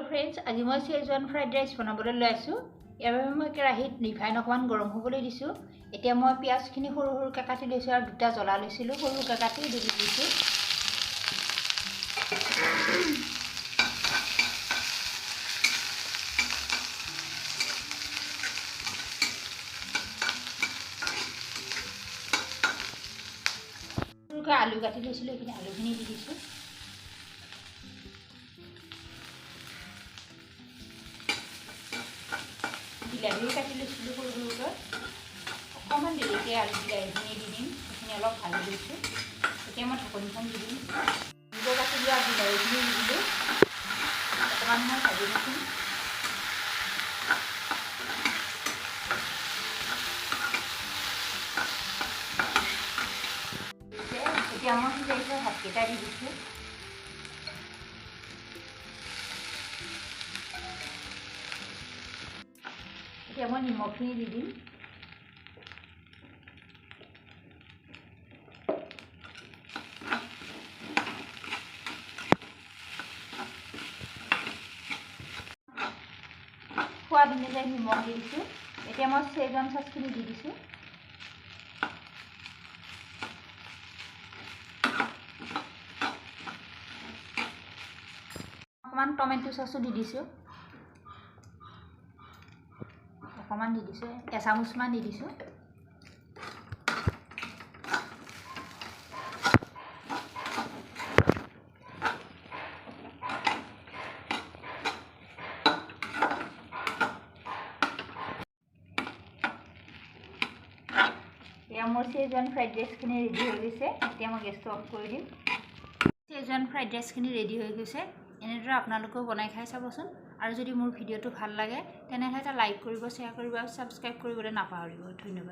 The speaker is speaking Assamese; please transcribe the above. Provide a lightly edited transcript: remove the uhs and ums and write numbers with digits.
फ्रेंड्स आज मैं शेजवान फ्राइड राइस बनाबले लै आसो यार मैं केराहीत रिफाइन अकमान गरम होबले दिसो एतिया मैं पियाजखिनि सरू सरूके काटि लैसो आरो दुटा जला लैसिलो सरूके काटि দি दिसो सरूके आलू काटि लैसिलो एखिनि आलुखिनि দি दिसो বিলাহী কাটি লৈছিলোঁ সৰু সৰুকৈ অকণমান দেৰিকৈ আলু বিলাহীখিনি দি দিম সেইখিনি অলপ ভাজি লৈছোঁ এতিয়া মই ঢাকনিখন দি দিম দিব কাটি দিয়া বিলাহীখিনি দি দিলোঁ অকণমান মই ভাজি লৈছোঁ এতিয়া মই সিজাই থোৱা ভাতকেইটা দি দিছোঁ এতিয়া মই নিমখখিনি দি দিম সোৱাদ অনুযায়ী নিমখ দি দিছোঁ এতিয়া মই চেজৱান চচখিনি দি দিছোঁ অকণমান টমেটো চচো দি দিছোঁ অকণমান দি দিছোঁ এচামুচমান দি দিছোঁ এতিয়া মোৰ চেজৱান ফ্ৰাইড ৰাইচখিনি ৰেডি হৈ গৈছে এতিয়া মই গেছটো অফ কৰি দিম চেজৱান ফ্ৰাইড ৰাইচখিনি ৰেডি হৈ গৈছে এনেদৰে আপোনালোকেও বনাই খাই চাবচোন আৰু যদি মোৰ ভিডিঅ'টো ভাল লাগে তেনেহ'লে এটা লাইক কৰিব শ্বেয়াৰ কৰিব আৰু ছাবস্ক্ৰাইব কৰিবলৈ নাপাহৰিব ধন্যবাদ